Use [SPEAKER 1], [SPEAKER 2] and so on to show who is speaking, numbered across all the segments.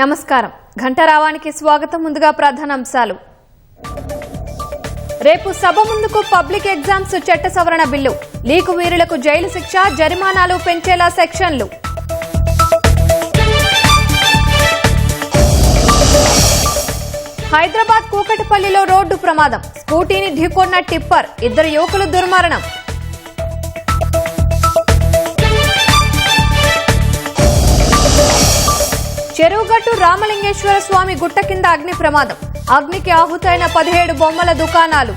[SPEAKER 1] నమస్కారం. ఘంటారావానికి స్వాగతం. ముందుగా ప్రధానాంశాలు. రేపు సభ ముందుకు పబ్లిక్ ఎగ్జామ్స్ చట్ట సవరణ బిల్లు, లీకు వీరులకు జైలు శిక్ష, జరిమానాలు పెంచేలా సెక్షన్లు. హైదరాబాద్ కూకట్పల్లిలో రోడ్డు ప్రమాదం, స్కూటీని ఢీకొన్న టిప్పర్, 2 యువకులు దుర్మరణం. చెరువుగట్టు రామలింగేశ్వర స్వామి గుట్ట కింద అగ్ని ప్రమాదం, అగ్నికి ఆహుతైన 17 బొమ్మల దుకాణాలు.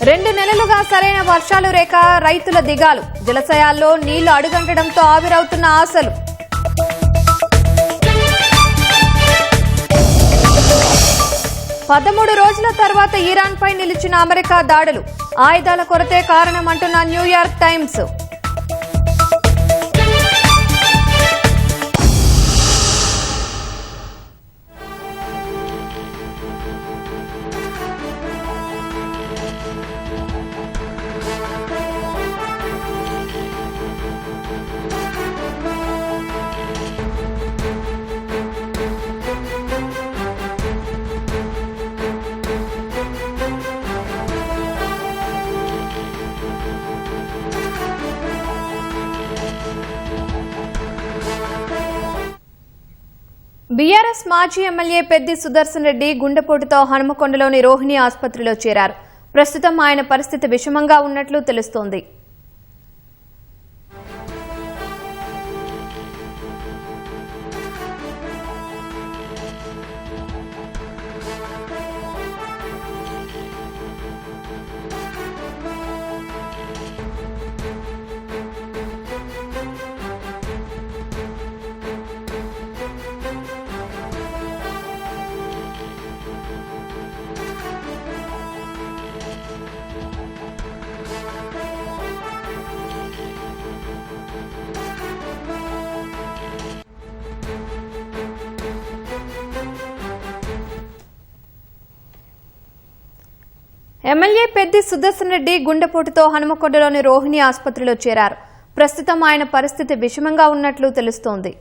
[SPEAKER 1] రెండు నెలలుగా సరైన వర్షాలు రేక రైతుల దిగాలు, జలాశయాల్లో నీళ్లు అడుగంటడంతో ఆవిరవుతున్న ఆశలు. పదమూడు రోజుల తర్వాత ఇరాన్పై నిలిచిన అమెరికా దాడులు, ఆయుధాల కొరతే కారణమంటున్న న్యూయార్క్ టైమ్స్. బీఆర్ఎస్ మాజీ ఎమ్మెల్యే పెద్ది సుదర్శన్ రెడ్డి గుండెపోటుతో హనుమకొండలోని రోహిణి ఆసుపత్రిలో చేరారు. ప్రస్తుతం ఆయన పరిస్థితి విషమంగా ఉన్నట్లు తెలుస్తోంది. ఎమ్మెల్యే పెద్ది సుదర్శన్ రెడ్డి గుండెపోటుతో హనుమకొండలోని రోహిణి ఆసుపత్రిలో చేరారు. ప్రస్తుతం ఆయన పరిస్థితి విషమంగా ఉన్నట్లు తెలుస్తోంది.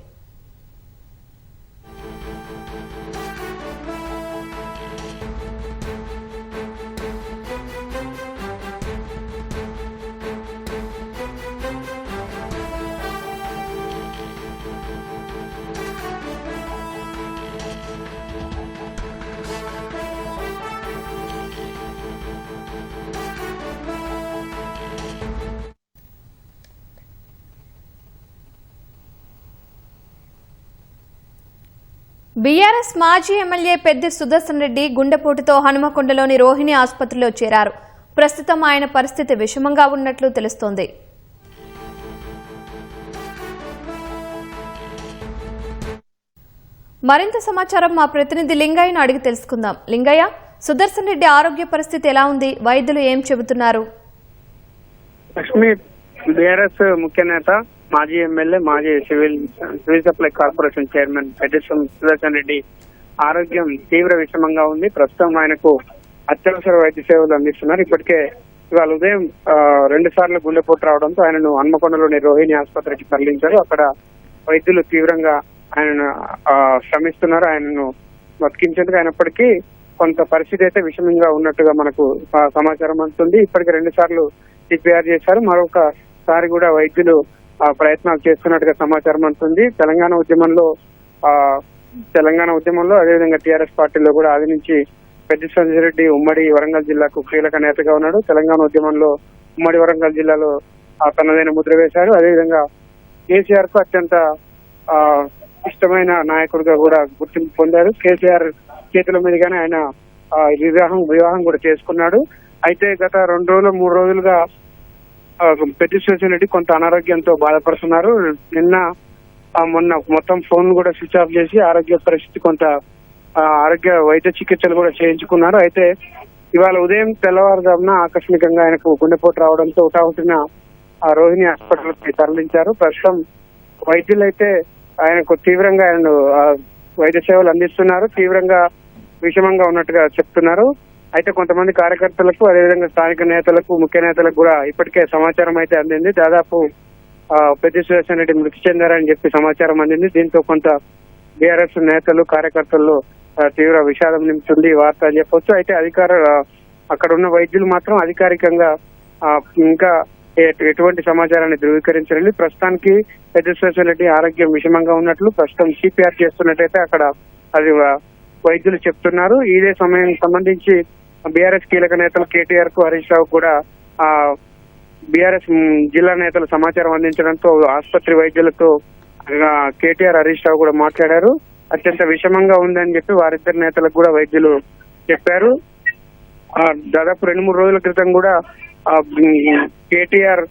[SPEAKER 1] బీఆర్ఎస్ మాజీ ఎమ్మెల్యే పెద్ది సుదర్శన్ రెడ్డి గుండెపోటుతో హనుమకొండలోని రోహిణి ఆసుపత్రిలో చేరారు. ప్రస్తుతం ఆయన పరిస్థితి విషమంగా ఉన్నట్లు తెలుస్తోంది. మరింత సమాచారం మా ప్రతినిధి లింగయ్యను అడిగి తెలుసుకుందాం. లింగయ్య, సుదర్శన్ రెడ్డి ఆరోగ్య పరిస్థితి ఎలా ఉంది? వైద్యులు ఏం చెబుతున్నారు?
[SPEAKER 2] లక్ష్మి, బీఆర్ఎస్ ముఖ్య నేత, మాజీ ఎమ్మెల్యే, మాజీ civil supply corporation chairman Peddi Sudarshan Reddy ఆరోగ్యం తీవ్ర విషమంగా ఉంది. ప్రస్తుతం ఆయనకు అత్యవసర వైద్య సేవలు అందిస్తున్నారు. ఇప్పటికే ఇవాళ ఉదయం 2 సార్లు గుండెపోటు రావడంతో ఆయనను హన్మకొండలోని రోహిణి ఆసుపత్రికి తరలించారు. అక్కడ వైద్యులు తీవ్రంగా ఆయనను శ్రమిస్తున్నారు. ఆయనను బతికించేందుకు. అయినప్పటికీ కొంత పరిస్థితి అయితే విషమంగా ఉన్నట్టుగా మనకు సమాచారం అందుతుంది. ఇప్పటికే 2 సార్లు సిపిఆర్ చేశారు. మరొకసారి కూడా వైద్యులు ప్రయత్నాలు చేస్తున్నట్టుగా సమాచారం అందుతుంది. తెలంగాణ ఉద్యమంలో అదేవిధంగా టీఆర్ఎస్ పార్టీలో కూడా ఆది నుంచి పెద్ది సుదర్శన్ రెడ్డి ఉమ్మడి వరంగల్ జిల్లాకు కీలక నేతగా ఉన్నాడు. తెలంగాణ ఉద్యమంలో ఉమ్మడి వరంగల్ జిల్లాలో తనదైన ముద్ర వేశారు. అదేవిధంగా కేసీఆర్ కు అత్యంత ఇష్టమైన నాయకుడిగా కూడా గుర్తింపు పొందారు. కేసీఆర్ చేతుల మీదుగానే ఆయన వివాహం కూడా చేసుకున్నాడు. అయితే గత 2 రోజులు 3 రోజులుగా పెద్ది సుదర్శన్ రెడ్డి కొంత అనారోగ్యంతో బాధపడుతున్నారు. మొన్న మొత్తం ఫోన్ కూడా స్విచ్ ఆఫ్ చేసి ఆరోగ్య పరిస్థితి కొంత వైద్య చికిత్సలు కూడా చేయించుకున్నారు. అయితే ఇవాళ ఉదయం తెల్లవారుజామున ఆకస్మికంగా ఆయనకు గుండెపోటు రావడంతో హుటాహుటిన రోహిణి హాస్పిటల్కి తరలించారు. ప్రస్తుతం వైద్యులైతే ఆయనకు తీవ్రంగా వైద్య సేవలు అందిస్తున్నారు. తీవ్రంగా విషమంగా ఉన్నట్టుగా చెప్తున్నారు. అయితే కొంతమంది కార్యకర్తలకు అదేవిధంగా స్థానిక నేతలకు ముఖ్య నేతలకు కూడా ఇప్పటికే సమాచారం అయితే అందింది. దాదాపు పెద్ది సుదర్శన్ రెడ్డి మృతి చెందారని చెప్పి సమాచారం అందింది. దీంతో కొంత బీఆర్ఎస్ నేతలు కార్యకర్తల్లో తీవ్ర విషాదం నింపుతుంది ఈ వార్త అని చెప్పొచ్చు. అయితే అక్కడ ఉన్న వైద్యులు మాత్రం అధికారికంగా ఇంకా ఎటువంటి సమాచారాన్ని ధృవీకరించారండి. ప్రస్తుతానికి పెద్ది సుదర్శన్ రెడ్డి ఆరోగ్యం విషమంగా ఉన్నట్లు ప్రస్తుతం సిపిఆర్ చేస్తున్నట్టయితే అక్కడ అది వైద్యులు చెప్తున్నారు. ఇదే సమయం సంబంధించి బీఆర్ఎస్ కీలక నేతలు కేటీఆర్ కు హరీష్ రావు కూడా బీఆర్ఎస్ జిల్లా నేతలు సమాచారం అందించడంతో ఆసుపత్రి వైద్యులతో కేటీఆర్ హరీష్ రావు కూడా మాట్లాడారు. అత్యంత విషమంగా ఉందని చెప్పి వారిద్దరు నేతలకు కూడా వైద్యులు చెప్పారు. దాదాపు 2-3 రోజుల క్రితం కూడా కేటీఆర్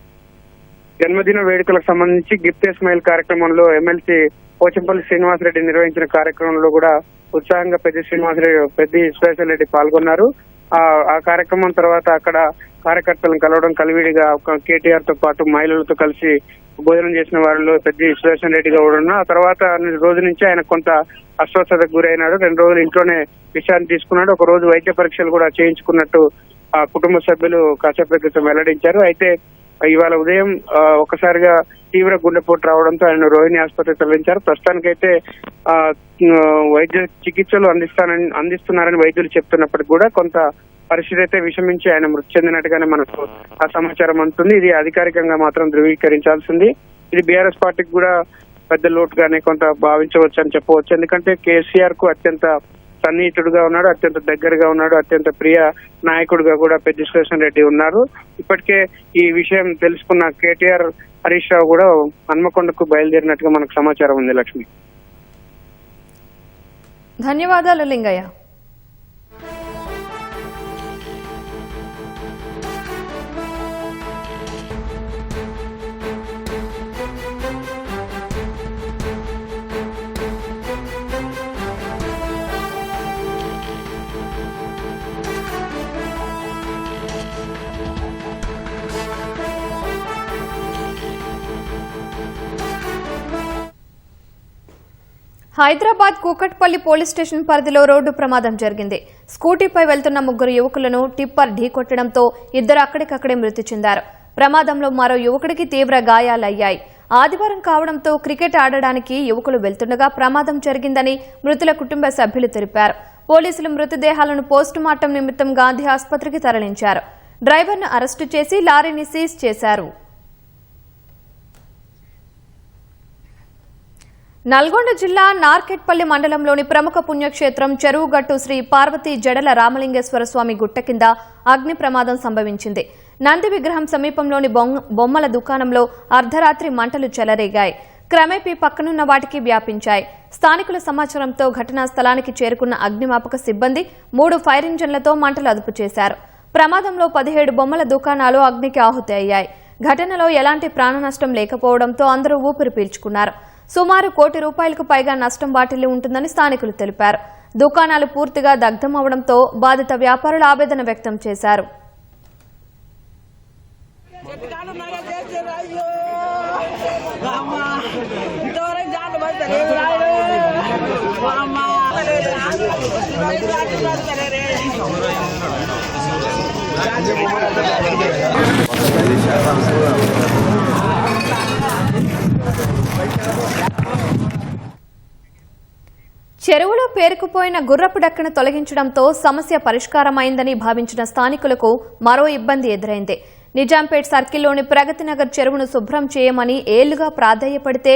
[SPEAKER 2] జన్మదిన వేడుకలకు సంబంధించి గిఫ్ట్ స్మైల్ కార్యక్రమంలో ఎమ్మెల్సీ పోచంపల్లి శ్రీనివాసరెడ్డి నిర్వహించిన కార్యక్రమంలో కూడా ఉత్సాహంగా పెద్ది సుదర్శన్ రెడ్డి పాల్గొన్నారు. ఆ కార్యక్రమం తర్వాత అక్కడ కార్యకర్తలను కలవడం కలివిడిగా కేటీఆర్ తో పాటు మహిళలతో కలిసి భోజనం చేసిన వారిలో పెద్ది సుదర్శన్ రెడ్డి కూడా ఉన్నారు. ఆ తర్వాత రోజు నుంచి ఆయన కొంత అస్వస్థతకు గురైనాడు. 2 రోజులు ఇంట్లోనే విశ్రాంతి తీసుకున్నాడు. ఒక రోజు వైద్య పరీక్షలు కూడా చేయించుకున్నట్టు కుటుంబ సభ్యులు కాసేపటి క్రితం వెల్లడించారు. అయితే ఇవాళ ఉదయం ఒకసారిగా తీవ్ర గుండెపోటు రావడంతో ఆయన రోహిణి ఆసుపత్రికి తరలించారు. ప్రస్తుతానికైతే వైద్య చికిత్సలు అందిస్తున్నారని వైద్యులు చెప్తున్నప్పటికీ కూడా కొంత పరిస్థితి అయితే విషమించి ఆయన మృతి చెందినట్టుగానే మనకు ఆ సమాచారం అందుతుంది. ఇది అధికారికంగా మాత్రం ధృవీకరించాల్సింది. ఇది బీఆర్ఎస్ పార్టీకి కూడా పెద్ద లోటుగానే కొంత భావించవచ్చు అని చెప్పవచ్చు. ఎందుకంటే కేసీఆర్ కు అత్యంత సన్నిహితుడుగా ఉన్నాడు, అత్యంత దగ్గరగా ఉన్నాడు, అత్యంత ప్రియ నాయకుడిగా కూడా పెద్ది సుదర్శన్ రెడ్డి ఉన్నారు. ఇప్పటికే ఈ విషయం తెలుసుకున్న కేటీఆర్ హరీష్ రావు కూడా హన్మకొండకు బయలుదేరినట్టుగా మనకు సమాచారం ఉంది. లక్ష్మి,
[SPEAKER 1] ధన్యవాదాలు లింగయ్య. హైదరాబాద్ కూకట్పల్లి పోలీస్ స్టేషన్ పరిధిలో రోడ్డు ప్రమాదం జరిగింది. స్కూటీపై వెళ్తున్న 3 యువకులను టిప్పర్ ఢీకొట్టడంతో 2 అక్కడికక్కడే మృతి చెందారు. ప్రమాదంలో మరో యువకుడికి తీవ్ర గాయాలయ్యాయి. ఆదివారం కావడంతో క్రికెట్ ఆడడానికి యువకులు వెళ్తుండగా ప్రమాదం జరిగిందని మృతుల కుటుంబ సభ్యులు తెలిపారు. పోలీసులు మృతదేహాలను పోస్టుమార్టం నిమిత్తం గాంధీ ఆసుపత్రికి తరలించారు. డ్రైవర్ను అరెస్టు చేసి లారీని సీజ్ చేశారు. నల్గొండ జిల్లా నార్కెట్పల్లి మండలంలోని ప్రముఖ పుణ్యక్షేత్రం చెరువుగట్టు శ్రీ పార్వతీ జడల రామలింగేశ్వర స్వామి గుట్ట కింద అగ్ని ప్రమాదం సంభవించింది. నంది విగ్రహం సమీపంలోని బొమ్మల దుకాణంలో అర్ధరాత్రి మంటలు చెలరేగాయి. క్రమేపీ పక్కనున్న వాటికి వ్యాపించాయి. స్థానికుల సమాచారంతో ఘటనా స్థలానికి చేరుకున్న అగ్నిమాపక సిబ్బంది 3 ఫైర్ ఇంజన్లతో మంటలు అదుపు చేశారు. ప్రమాదంలో 17 బొమ్మల దుకాణాలు అగ్నికి ఆహుతి అయ్యాయి. ఘటనలో ఎలాంటి ప్రాణ నష్టం లేకపోవడంతో అందరూ ఊపిరి పీల్చుకున్నారు. సుమారు ₹1 కోటి పైగా నష్టం వాటిల్లి ఉంటుందని స్థానికులు తెలిపారు. దుకాణాలు పూర్తిగా దగ్ధం అవడంతో బాధిత వ్యాపారులు ఆవేదన వ్యక్తం చేశారు. చెరువులో పేరుకుపోయిన గుర్రపు డెక్కను తొలగించడంతో సమస్య పరిష్కారమైందని భావించిన స్థానికులకు మరో ఇబ్బంది ఎదురైంది. నిజాంపేట్ సర్కిల్లోని ప్రగతినగర్ చెరువును శుభ్రం చేయమని ఏళ్లుగా ప్రాధేయపడితే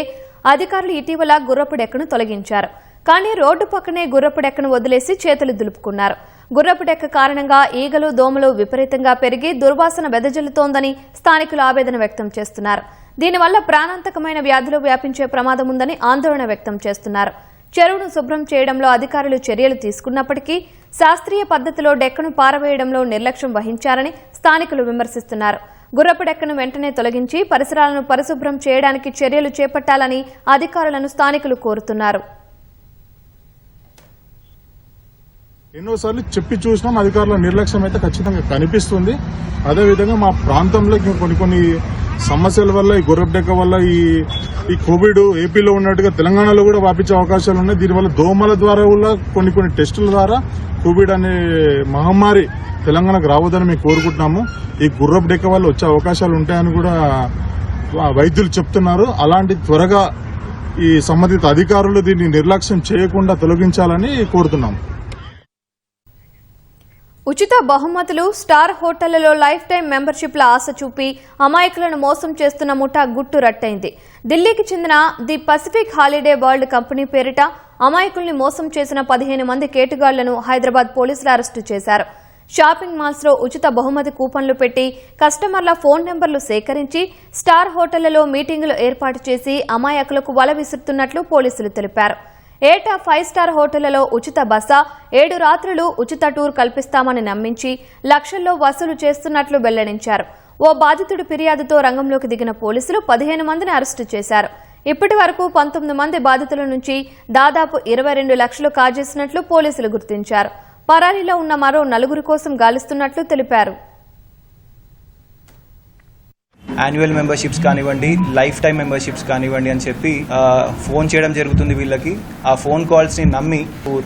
[SPEAKER 1] అధికారులు ఇటీవల గుర్రపు డెక్కను తొలగించారు. కానీ రోడ్డు పక్కనే గుర్రపు డెక్కను వదిలేసి చేతులు దులుపుకున్నారు. గుర్రపు డెక్క కారణంగా ఈగలు దోమలు విపరీతంగా పెరిగి దుర్వాసన వెదజల్లుతోందని స్థానికులు ఆవేదన వ్యక్తం చేస్తున్నారు. దీనివల్ల ప్రాణాంతకమైన వ్యాధులు వ్యాపించే ప్రమాదం ఉందని ఆందోళన వ్యక్తం చేస్తున్నారు. చెరువును శుభ్రం చేయడంలో అధికారులు చర్యలు తీసుకున్నప్పటికీ శాస్త్రీయ పద్ధతిలో డెక్కను పారవేయడంలో నిర్లక్ష్యం వహించారని స్థానికులు విమర్శిస్తున్నారు. గుర్రపు డెక్కను వెంటనే తొలగించి పరిసరాలను పరిశుభ్రం చేయడానికి చర్యలు చేపట్టాలని అధికారులను స్థానికులు కోరుతున్నారు.
[SPEAKER 3] ఎన్నోసార్లు చెప్పి చూసినాం, అధికారుల నిర్లక్ష్యం అయితే ఖచ్చితంగా కనిపిస్తుంది. అదేవిధంగా మా ప్రాంతంలో కొన్ని సమస్యల వల్ల, ఈ గొర్రెడెక్క వల్ల, ఈ కోవిడ్ ఏపీలో ఉన్నట్టుగా తెలంగాణలో కూడా వ్యాపించే అవకాశాలు ఉన్నాయి. దీనివల్ల దోమల ద్వారా కూడా కొన్ని టెస్టుల ద్వారా కోవిడ్ అనే మహమ్మారి తెలంగాణకు రావద్దని మేము కోరుకుంటున్నాము. ఈ గుర్రపుడెక్క వల్ల వచ్చే అవకాశాలు ఉంటాయని కూడా వైద్యులు చెప్తున్నారు. అలాంటి త్వరగా ఈ సంబంధిత అధికారులు దీన్ని నిర్లక్ష్యం చేయకుండా తొలగించాలని కోరుతున్నాము.
[SPEAKER 1] ఉచిత బహుమతులు, స్టార్ హోటళ్లలో లైఫ్ టైం మెంబర్షిప్ల ఆశ చూపి అమాయకులను మోసం చేస్తున్న ముఠా గుట్టు రట్టయింది. ఢిల్లీకి చెందిన the Pacific holiday world company పేరిట అమాయకుల్ని మోసం చేసిన 15 మంది కేటుగాళ్లను హైదరాబాద్ పోలీసులు అరెస్టు చేశారు. షాపింగ్ మాల్స్ లో ఉచిత బహుమతి కూపన్లు పెట్టి కస్టమర్ల ఫోన్ నెంబర్లు సేకరించి స్టార్ హోటళ్లలో మీటింగులు ఏర్పాటు చేసి అమాయకులకు వల విసురుతున్నట్లు పోలీసులు తెలిపారు. ఏటా 5 స్టార్ హోటళ్లలో ఉచిత బస, 7 రాత్రులు ఉచిత టూర్ కల్పిస్తామని నమ్మించి లక్షల్లో వసూలు చేస్తున్నట్లు వెల్లడించారు. ఓ బాధితుడి ఫిర్యాదుతో రంగంలోకి దిగిన పోలీసులు 15 మందిని అరెస్టు చేశారు. ఇప్పటి వరకు 19 మంది బాధితుల నుంచి దాదాపు 22 లక్షలు కాజేసినట్లు పోలీసులు గుర్తించారు. పరారీలో ఉన్న మరో 4 కోసం గాలిస్తున్నట్లు తెలిపారు.
[SPEAKER 4] యాన్యువల్ మెంబర్షిప్స్ కానివ్వండి, లైఫ్ టైం మెంబర్షిప్స్ కానివ్వండి అని చెప్పి ఫోన్ చేయడం జరుగుతుంది వీళ్ళకి. ఆ ఫోన్ కాల్స్ని నమ్మి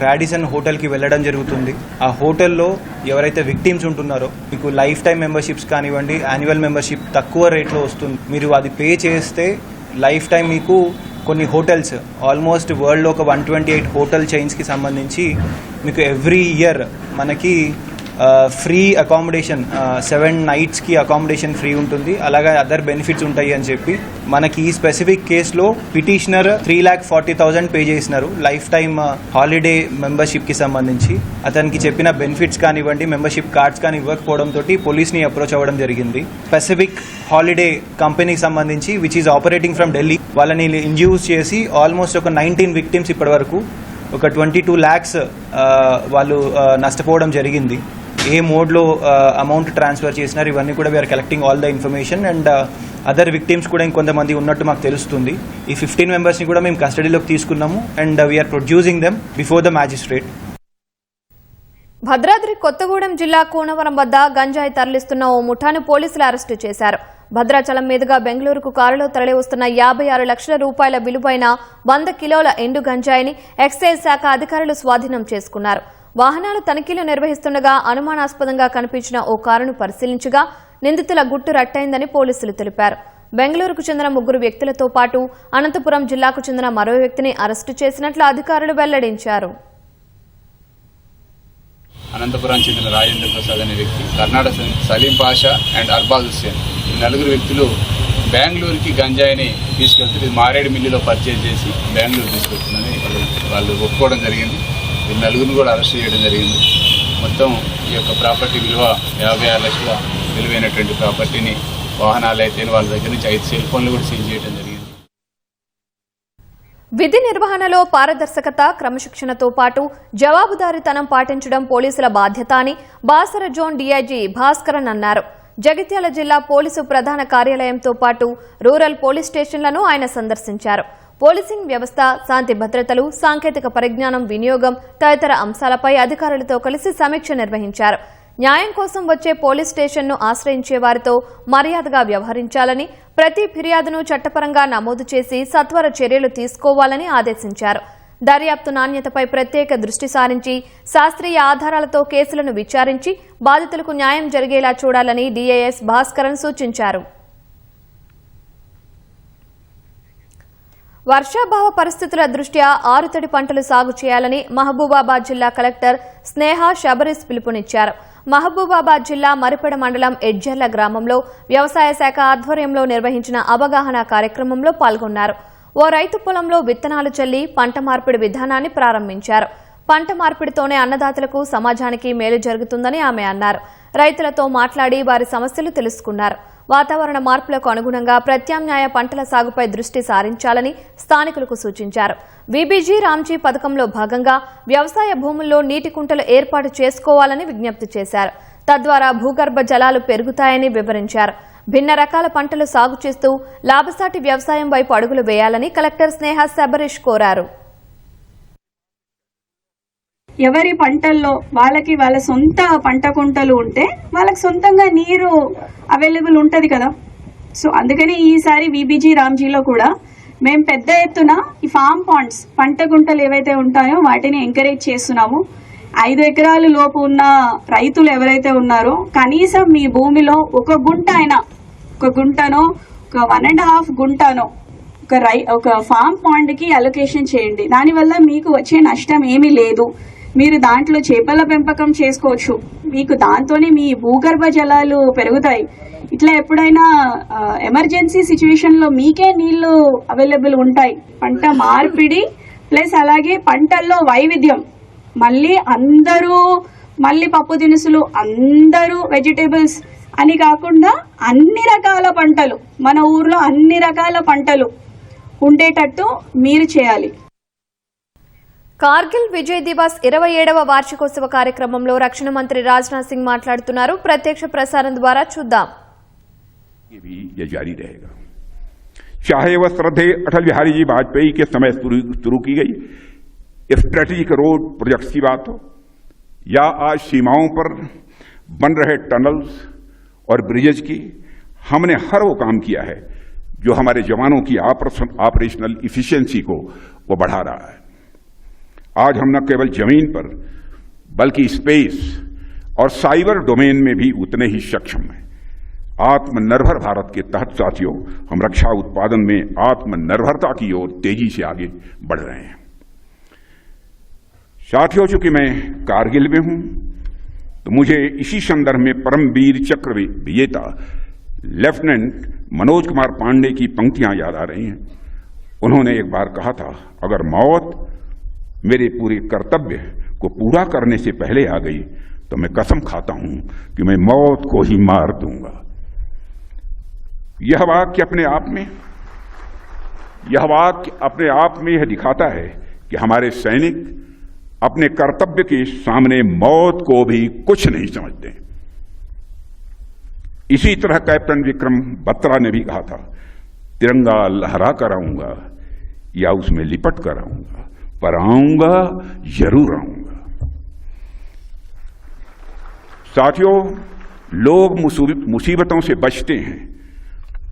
[SPEAKER 4] రాడిసన్ హోటల్కి వెళ్ళడం జరుగుతుంది. ఆ హోటల్లో ఎవరైతే విక్టిమ్స్ ఉంటున్నారో మీకు లైఫ్ టైం మెంబర్షిప్స్ కానివ్వండి, యాన్యువల్ మెంబర్షిప్ తక్కువ రేట్లో వస్తుంది. మీరు అది పే చేస్తే లైఫ్ టైం మీకు కొన్ని హోటల్స్, ఆల్మోస్ట్ వరల్డ్లో ఒక 128 హోటల్ చైన్స్కి సంబంధించి మీకు ఎవ్రీ ఇయర్ మనకి ఫ్రీ అకామిడేషన్ 7 నైట్స్కి అకామిడేషన్ ఫ్రీ ఉంటుంది. అలాగే అదర్ బెనిఫిట్స్ ఉంటాయి అని చెప్పి మనకి ఈ స్పెసిఫిక్ కేసులో పిటిషనర్ 3,40,000 పే చేసినారు లైఫ్ టైమ్ హాలిడే మెంబర్షిప్కి సంబంధించి. అతనికి చెప్పిన బెనిఫిట్స్ కానివ్వండి, మెంబర్షిప్ కార్డ్స్ కానీ ఇవ్వకపోవడంతో పోలీస్ని అప్రోచ్ అవ్వడం జరిగింది. స్పెసిఫిక్ హాలిడే కంపెనీకి సంబంధించి which is operating from Delhi, వాళ్ళని ఇండ్యూస్ చేసి ఆల్మోస్ట్ ఒక 19 విక్టిమ్స్ ఇప్పటి వరకు ఒక 22 lakhs వాళ్ళు నష్టపోవడం జరిగింది. ఏ మోడ్లో అమౌంట్ ట్రాన్స్ఫర్ చేసినారు ఇవన్నీ కూడా we are collecting all the information. And other victims కూడా ఇంకొంతమంది ఉన్నట్టు మాకు తెలుస్తుంది. ఈ 15 మెంబర్స్ని కూడా మేము కస్టడీలోకి తీసుకున్నాము and we are producing them before the magistrate.
[SPEAKER 1] Bhadradri Kothagudem జిల్లా కూనవరం వద్ద గంజాయి తరలిస్తున్న ఓ ముఠాను పోలీసులు అరెస్టు చేశారు. భద్రాచలం మీదుగా బెంగళూరుకు కారులో తరలి వస్తున్న 56 లక్షల రూపాయల విలువైన 100 కిలోల ఎండు గంజాయిని ఎక్సైజ్ శాఖ అధికారులు స్వాధీనం చేసుకున్నారు. వాహనాలు తనిఖీలు నిర్వహిస్తుండగా అనుమానాస్పదంగా కనిపించిన ఓ కారును పరిశీలించగా నిందితుల గుట్టు రట్టయిందని పోలీసులు తెలిపారు. బెంగళూరుకు చెందిన 3 వ్యక్తులతో పాటు అనంతపురం జిల్లాకు చెందిన మరో వ్యక్తిని అరెస్టు చేసినట్లు అధికారులు వెల్లడించారు.
[SPEAKER 5] అనంతపురం చెందిన రాజేంద్ర ప్రసాద్ అనే వ్యక్తి, కర్ణాటక సలీం పాషా అండ్ అర్బాజ్ హుస్సేన్, ఈ 4 వ్యక్తులు బెంగళూరుకి గంజాయిని తీసుకెళ్తూ మారేడు మిల్లులో పర్చేజ్ చేసి బెంగళూరు తీసుకెళ్తుందని వాళ్ళు ఒప్పుకోవడం జరిగింది. ఈ 4 కూడా అరెస్ట్ చేయడం జరిగింది. మొత్తం ఈ యొక్క ప్రాపర్టీ విలువ 56 లక్షల విలువైనటువంటి ప్రాపర్టీని, వాహనాలు అయితే వాళ్ళ దగ్గర నుంచి 5 సెల్ ఫోన్లు కూడా సీజ్ చేయడం జరిగింది.
[SPEAKER 1] విధి నిర్వహణలో పారదర్శకత, క్రమశిక్షణతో పాటు జవాబుదారీతనం పాటించడం పోలీసుల బాధ్యత అని బాసర జోన్ డీఐజీ భాస్కరన్ అన్నారు. జగిత్యాల జిల్లా పోలీసు ప్రధాన కార్యాలయంతో పాటు రూరల్ పోలీస్ స్టేషన్లను ఆయన సందర్శించారు. పోలీసింగ్ వ్యవస్థ, శాంతి భద్రతలు, సాంకేతిక పరిజ్ఞానం వినియోగం తదితర అంశాలపై అధికారులతో కలిసి సమీక్ష నిర్వహించారు. న్యాయం కోసం వచ్చే పోలీస్ స్టేషన్ను ఆశ్రయించే వారితో మర్యాదగా వ్యవహరించాలని, ప్రతి ఫిర్యాదును చట్టపరంగా నమోదు చేసి సత్వర చర్యలు తీసుకోవాలని ఆదేశించారు. దర్యాప్తు నాణ్యతపై ప్రత్యేక దృష్టి సారించి శాస్త్రీయ ఆధారాలతో కేసులను విచారించి బాధితులకు న్యాయం జరిగేలా చూడాలని డీఐఎస్ భాస్కరన్ సూచించారు. వర్షాభావ పరిస్థితుల దృష్ట్యా ఆరుతడి పంటలు సాగు చేయాలని మహబూబాబాద్ జిల్లా కలెక్టర్ స్నేహ శబరీస్ పిలుపునిచ్చారు. మహబూబాబాద్ జిల్లా మరిపెడ మండలం ఎడ్జర్ల గ్రామంలో వ్యవసాయ శాఖ ఆధ్వర్యంలో నిర్వహించిన అవగాహన కార్యక్రమంలో పాల్గొన్నారు. ఓ రైతు పొలంలో విత్తనాలు చల్లి పంట మార్పిడి విధానాన్ని ప్రారంభించారు. పంట మార్పిడితోనే అన్నదాతలకు, సమాజానికి మేలు జరుగుతుందని ఆమె అన్నారు. రైతులతో మాట్లాడి వారి సమస్యలు తెలుసుకున్నారు. వాతావరణ మార్పులకు అనుగుణంగా ప్రత్యామ్నాయ పంటల సాగుపై దృష్టి సారించాలని స్థానికులకు సూచించారు. వీబీజీ రామ్జీ పథకంలో భాగంగా వ్యవసాయ భూముల్లో నీటి కుంటలు ఏర్పాటు చేసుకోవాలని విజ్ఞప్తి చేశారు. తద్వారా భూగర్భ జలాలు పెరుగుతాయని వివరించారు. భిన్న రకాల పంటలు సాగు చేస్తూ లాభసాటి వ్యవసాయం వైపు అడుగులు వేయాలని కలెక్టర్ స్నేహ శబరీష్ కోరారు.
[SPEAKER 6] ఎవరి పంటల్లో వాళ్ళ సొంత పంట కుంటలు ఉంటే వాళ్ళకి సొంతంగా నీరు అవైలబుల్ ఉంటుంది కదా. సో అందుకని ఈసారి విబిజీ రామ్జీలో కూడా మేము పెద్ద ఎత్తున ఈ ఫామ్ పాండ్స్ పంట గుంటలు ఏవైతే ఉంటాయో వాటిని ఎంకరేజ్ చేస్తున్నాము. 5 ఎకరాల లోపు ఉన్న రైతులు ఎవరైతే ఉన్నారో కనీసం మీ భూమిలో ఒక గుంటనో ఒక 1.5 గుంటనో ఒక ఫామ్ పాండ్ కి అలొకేషన్ చేయండి. దానివల్ల మీకు వచ్చే నష్టం ఏమీ లేదు. మీరు దాంట్లో చేపల పెంపకం చేసుకోవచ్చు. మీకు దాంతోనే మీ భూగర్భ జలాలు పెరుగుతాయి. ఇట్లా ఎప్పుడైనా ఎమర్జెన్సీ సిచ్యువేషన్ లో మీకే నీళ్లు అవైలబుల్ ఉంటాయి. పంట మార్పిడి ప్లస్ అలాగే పంటల్లో వైవిధ్యం, మళ్ళీ పప్పు దినుసులు, అందరూ వెజిటేబుల్స్ అని కాకుండా అన్ని రకాల పంటలు, మన ఊర్లో అన్ని రకాల పంటలు ఉండేటట్టు మీరు చేయాలి.
[SPEAKER 1] కార్గిల్ విజయ్ దివస్ 27వ వార్షికోత్సవ కార్యక్రమంలో రక్షణ మంత్రి రాజ్నాథ్ సింగ్ మాట్లాడుతున్నారు. ప్రత్యక్ష ప్రసారం ద్వారా చూద్దాం.
[SPEAKER 7] ये जारी रहेगा, चाहे वह श्रद्धेय अटल बिहारी जी वाजपेयी के समय शुरू की गई स्ट्रेटेजिक रोड प्रोजेक्ट्स की बात हो, या आज सीमाओं पर बन रहे टनल्स और ब्रिजेज की, हमने हर वो काम किया है जो हमारे जवानों की ऑपरेशनल इफिशिएंसी को वो बढ़ा रहा है. आज हम न केवल जमीन पर बल्कि स्पेस और साइबर डोमेन में भी उतने ही सक्षम हैं. आत्मनिर्भर भारत के तहत साथियों, हम रक्षा उत्पादन में आत्मनिर्भरता की ओर तेजी से आगे बढ़ रहे हैं. साथियों, चूंकि मैं कारगिल में हूं तो मुझे इसी संदर्भ में परमवीर चक्र विजेता लेफ्टिनेंट मनोज कुमार पांडे की पंक्तियां याद आ रही हैं. उन्होंने एक बार कहा था, अगर मौत मेरे पूरे कर्तव्य को पूरा करने से पहले आ गई तो मैं कसम खाता हूं कि मैं मौत को ही मार दूंगा. यह वाक्य अपने आप में यह दिखाता है कि हमारे सैनिक अपने कर्तव्य के सामने मौत को भी कुछ नहीं समझते. इसी तरह कैप्टन विक्रम बत्रा ने भी कहा था, तिरंगा लहरा कर आऊंगा या उसमें लिपट कर आऊंगा, पर आऊंगा जरूर आऊंगा. साथियों, लोग मुसीबतों से बचते हैं,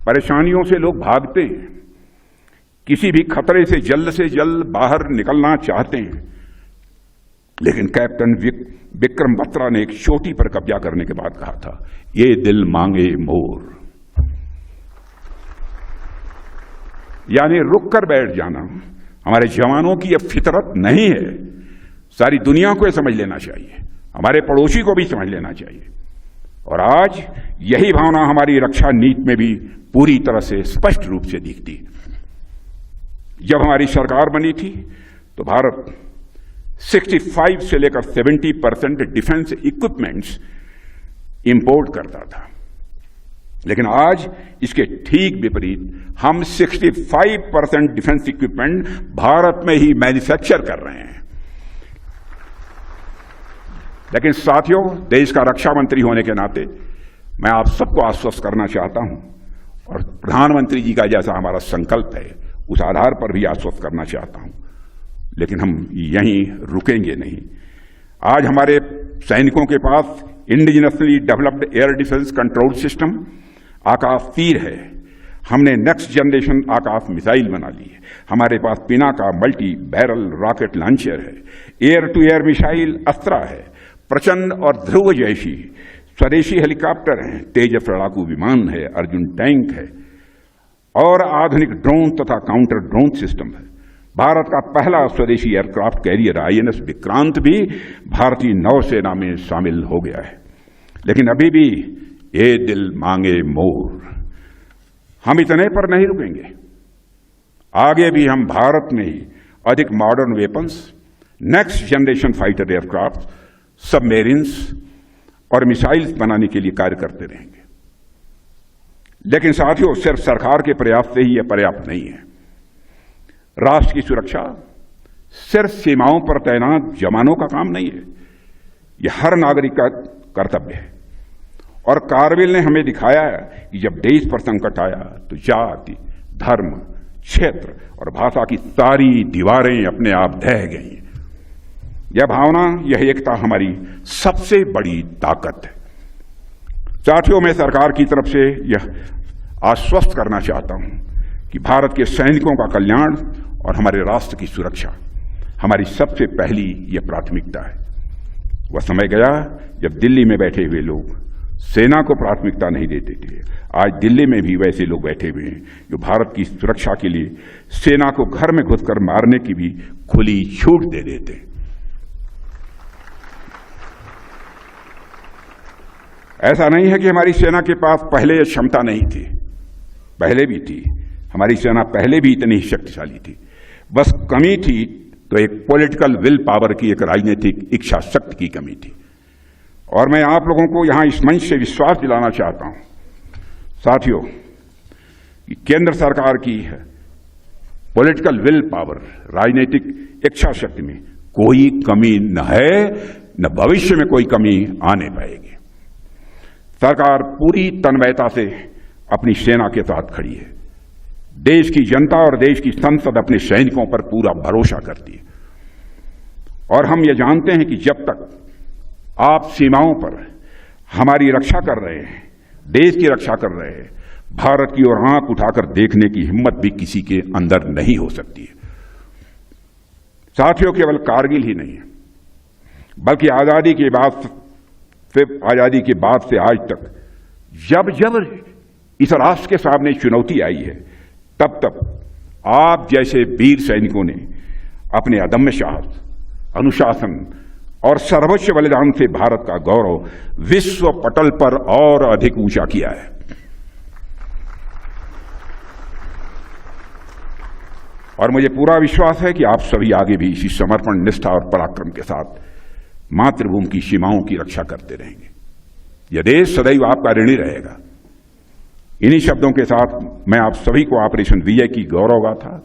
[SPEAKER 7] परेशानियों से लोग भागते हैं, किसी भी खतरे से जल्द बाहर निकलना चाहते हैं, लेकिन कैप्टन विक्रम बत्रा ने एक चोटी पर कब्जा करने के बाद कहा था, ये दिल मांगे मोर, यानी रुक कर बैठ जाना हमारे जवानों की यह फितरत नहीं है. सारी दुनिया को यह समझ लेना चाहिए, हमारे पड़ोसी को भी समझ लेना चाहिए. और आज यही भावना हमारी रक्षा नीति में भी पूरी तरह से स्पष्ट रूप से दिखती है. जब हमारी सरकार बनी थी तो भारत 65 से लेकर 70% डिफेंस इक्विपमेंट्स इंपोर्ट करता था, लेकिन आज इसके ठीक विपरीत हम 65% डिफेंस इक्विपमेंट भारत में ही मैन्युफैक्चर कर रहे हैं. लेकिन साथियों, देश का रक्षा मंत्री होने के नाते मैं आप सबको आश्वस्त करना चाहता हूं, और प्रधानमंत्री जी का जैसा हमारा संकल्प है उस आधार पर भी आश्वस्त करना चाहता हूं, लेकिन हम यहीं रुकेंगे नहीं. आज हमारे सैनिकों के पास indigenously developed air defence control system Akashteer है. हमने नेक्स्ट जनरेशन आकाश मिसाइल बना ली है. हमारे पास Pinaka multi barrel rocket launcher है. Air to air missile Astra है. प्रचंड और ध्रुव जैसी स्वदेशी हेलीकॉप्टर हैं. तेजस लड़ाकू विमान है. अर्जुन टैंक है. और आधुनिक ड्रोन तथा काउंटर ड्रोन सिस्टम है. भारत का पहला स्वदेशी एयरक्राफ्ट कैरियर INS विक्रांत भी भारतीय नौसेना में शामिल हो गया है. लेकिन अभी भी ये दिल मांगे मोर, हम इतने पर नहीं रुकेंगे. आगे भी हम भारत में ही अधिक modern weapons, next generation fighter aircraft, submarines और मिसाइल्स बनाने के लिए कार्य करते रहेंगे. लेकिन साथियों, सिर्फ सरकार के प्रयास से ही यह पर्याप्त नहीं है. राष्ट्र की सुरक्षा सिर्फ सीमाओं पर तैनात जवानों का काम नहीं है, यह हर नागरिक का कर्तव्य है. और कारगिल ने हमें दिखाया है कि जब देश पर संकट आया तो जाति, धर्म, क्षेत्र और भाषा की सारी दीवारें अपने आप ढह गई. यह भावना, यह एकता हमारी सबसे बड़ी ताकत है। साथियों, मैं सरकार की तरफ से यह आश्वस्त करना चाहता हूं कि भारत के सैनिकों का कल्याण और हमारे राष्ट्र की सुरक्षा हमारी सबसे पहली यह प्राथमिकता है। वह समय गया जब दिल्ली में बैठे हुए लोग सेना को प्राथमिकता नहीं देते थे। आज दिल्ली में भी वैसे लोग बैठे हुए हैं जो भारत की सुरक्षा के लिए सेना को घर में घुसकर मारने की भी खुली छूट दे देते हैं। ऐसा नहीं है कि हमारी सेना के पास पहले यह क्षमता नहीं थी, पहले भी थी। हमारी सेना पहले भी इतनी शक्तिशाली थी, बस कमी थी तो एक पॉलिटिकल विल पावर की, एक राजनीतिक इच्छा शक्ति की कमी थी। और मैं आप लोगों को यहां इस मंच से विश्वास दिलाना चाहता हूं साथियों कि केंद्र सरकार की पॉलिटिकल विल पावर, राजनीतिक इच्छा शक्ति में कोई कमी न है, न भविष्य में कोई कमी आने पाएगी। सरकार पूरी तन्मयता से अपनी सेना के साथ खड़ी है। देश की जनता और देश की संसद अपने सैनिकों पर पूरा भरोसा करती है। और हम ये जानते हैं कि जब तक आप सीमाओं पर हमारी रक्षा कर रहे हैं, देश की रक्षा कर रहे हैं, भारत की ओर आंख उठाकर देखने की हिम्मत भी किसी के अंदर नहीं हो सकती है। साथियों, केवल कारगिल ही नहीं है, बल्कि आजादी के बाद से आज तक जब जब इस राष्ट्र के सामने चुनौती आई है, तब तब आप जैसे वीर सैनिकों ने अपने अदम्य साहस, अनुशासन और सर्वोच्च बलिदान से भारत का गौरव विश्व पटल पर और अधिक ऊंचा किया है। और मुझे पूरा विश्वास है कि आप सभी आगे भी इसी समर्पण, निष्ठा और पराक्रम के साथ मातृभूमि की सीमाओं की रक्षा करते रहेंगे। यह देश सदैव आपका ऋणी रहेगा। इन्हीं शब्दों के साथ मैं आप सभी को ऑपरेशन विजय की गौरव गाथा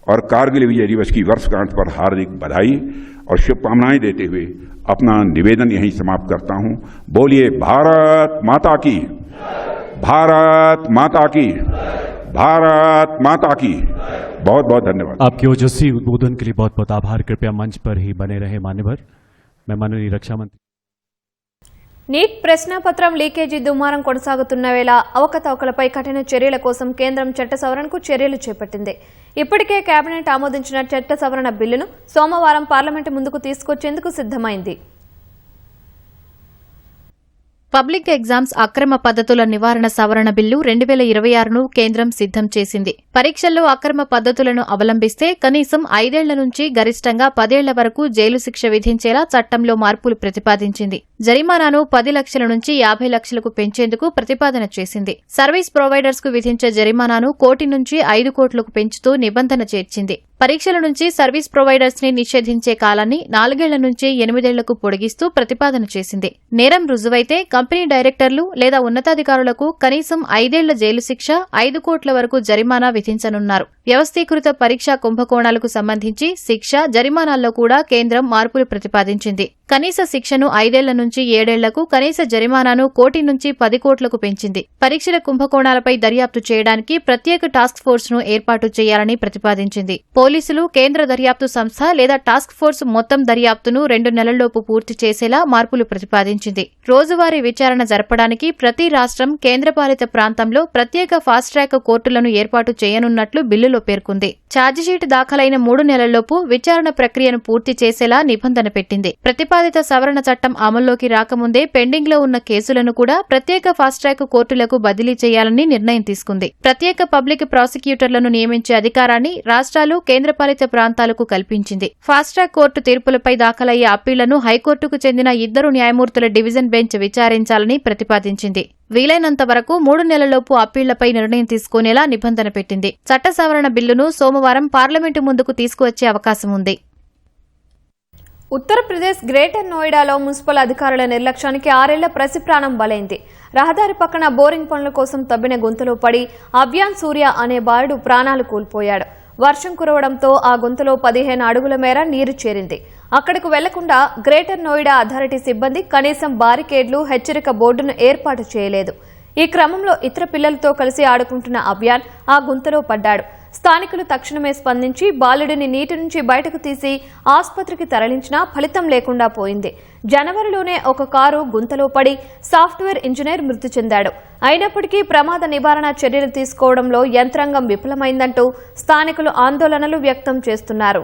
[SPEAKER 7] और कारगिल विजय दिवस की वर्षगांठ पर हार्दिक बधाई और शुभकामनाएं देते हुए अपना निवेदन यहीं समाप्त करता हूं। बोलिए भारत माता की, भारत माता की, भारत माता की। बहुत बहुत धन्यवाद।
[SPEAKER 8] आपके ओजस्वी उद्बोधन के लिए बहुत बहुत आभार। कृपया मंच पर ही बने रहे मान्यवर। मैं माननीय रक्षा मंत्री।
[SPEAKER 1] నీట్ ప్రశ్నాపత్రం లీకేజీ దుమారం కొనసాగుతున్న వేళ అవకతవకలపై కఠిన చర్యల కోసం కేంద్రం చట్ట సవరణకు చర్యలు చేపట్టింది. ఇప్పటికే కేబినెట్ ఆమోదించిన చట్ట సవరణ బిల్లును సోమవారం పార్లమెంటు ముందుకు తీసుకొచ్చేందుకు సిద్దమైంది. పబ్లిక్ ఎగ్జామ్స్ అక్రమ పద్ధతుల నివారణ సవరణ బిల్లు 2026ను కేంద్రం సిద్దం చేసింది. పరీక్షల్లో అక్రమ పద్ధతులను అవలంబిస్తే కనీసం 5 ఏళ్ల నుంచి గరిష్టంగా 10 ఏళ్ల వరకు జైలు శిక్ష విధించేలా చట్టంలో మార్పులు ప్రతిపాదించింది. జరిమానాను 10 లక్షల నుంచి 50 లక్షలకు పెంచేందుకు ప్రతిపాదన చేసింది. సర్వీస్ ప్రొవైడర్స్ కు విధించే జరిమానాను 1 కోటి నుంచి 5 కోట్లకు పెంచుతూ నిబంధన చేర్చింది. పరీక్షల నుంచి సర్వీస్ ప్రొవైడర్స్ ని నిషేధించే కాలాన్ని 4 ఏళ్ల నుంచి 8 ఏళ్లకు పొడిగిస్తూ ప్రతిపాదన చేసింది. నేరం రుజువైతే కంపెనీ డైరెక్టర్లు లేదా ఉన్నతాధికారులకు కనీసం 5 ఏళ్ల జైలు శిక్ష, 5 కోట్ల వరకు జరిమానా విధించనున్నారు. వ్యవస్థీకృత పరీక్షా కుంభకోణాలకు సంబంధించి శిక్ష, జరిమానాల్లో కూడా కేంద్రం మార్పులు ప్రతిపాదించింది. కనీస శిక్షను 5 ఏళ్ల నుంచి 7 ఏళ్లకు, కనీస జరిమానాను 1 కోటి నుంచి 10 కోట్లకు పెంచింది. పరీక్షల కుంభకోణాలపై దర్యాప్తు చేయడానికి ప్రత్యేక టాస్క్ ఫోర్స్ ను ఏర్పాటు చేయాలని ప్రతిపాదించింది. పోలీసులు, కేంద్ర దర్యాప్తు సంస్థ లేదా టాస్క్ ఫోర్స్ మొత్తం దర్యాప్తును 2 నెలల్లోపు పూర్తి చేసేలా మార్పులు ప్రతిపాదించింది. రోజువారీ విచారణ జరపడానికి ప్రతి రాష్ట్రం, కేంద్రపాలిత ప్రాంతంలో ప్రత్యేక ఫాస్ట్ ట్రాక్ కోర్టులను ఏర్పాటు చేయనున్నట్లు బిల్లులో పేర్కొంది. ఛార్జిషీట్ దాఖలైన 3 నెలల్లోపు విచారణ ప్రక్రియను పూర్తి చేసేలా నిబంధన పెట్టింది. ప్రతిపాదిత సవరణ చట్టం అమల్లోకి రాకముందే పెండింగ్లో ఉన్న కేసులను కూడా ప్రత్యేక ఫాస్ట్ ట్రాక్ కోర్టులకు బదిలీ చేయాలని నిర్ణయం తీసుకుంది. ప్రత్యేక పబ్లిక్ ప్రాసిక్యూటర్లను నియమించే అధికారాన్ని రాష్ట్రాలు, కేంద్రపాలిత ప్రాంతాలకు కల్పించింది. ఫాస్ట్ ట్రాక్ కోర్టు తీర్పులపై దాఖలయ్యే అప్పీళ్లను హైకోర్టుకు చెందిన 2 న్యాయమూర్తుల డివిజన్ బెంచ్ విచారించాలని ప్రతిపాదించింది. వీలైనంత వరకు 3 నెలల్లోపు అప్పీళ్లపై నిర్ణయం తీసుకునేలా నిబంధన పెట్టింది. చట్ట సవరణ బిల్లును సోమవారం పార్లమెంటు ముందుకు తీసుకువచ్చే అవకాశం ఉంది. ఉత్తరప్రదేశ్ గ్రేటర్ నోయిడాలో మున్సిపల్ అధికారుల నిర్లక్ష్యానికి 6 ఏళ్ల పసిప్రాణం బలైంది. రహదారి పక్కన బోరింగ్ పనుల కోసం తవ్విన గుంతలో పడి అభియాన్ సూర్య అనే బాలుడు ప్రాణాలు కోల్పోయాడు. వర్షం కురవడంతో ఆ గుంతలో 15 అడుగుల మేర నీరు చేరింది. అక్కడకు వెళ్లకుండా గ్రేటర్ నోయిడా అథారిటీ సిబ్బంది కనీసం బారికేడ్లు, హెచ్చరిక బోర్డును ఏర్పాటు చేయలేదు. ఈ క్రమంలో ఇతర పిల్లలతో కలిసి ఆడుకుంటున్న అభియాన్ ఆ గుంతలో పడ్డాడు. స్థానికులు తక్షణమే స్పందించి బాలుడిని నీటి నుంచి బయటకు తీసి ఆసుపత్రికి తరలించినా ఫలితం లేకుండా పోయింది. జనవరిలోనే ఒక కారు గుంతలో పడి సాఫ్ట్వేర్ ఇంజనీర్ మృతి చెందాడు. అయినప్పటికీ ప్రమాద నివారణ చర్యలు తీసుకోవడంలో యంత్రాంగం విఫలమైందంటూ స్థానికులు ఆందోళనలు వ్యక్తం చేస్తున్నారు.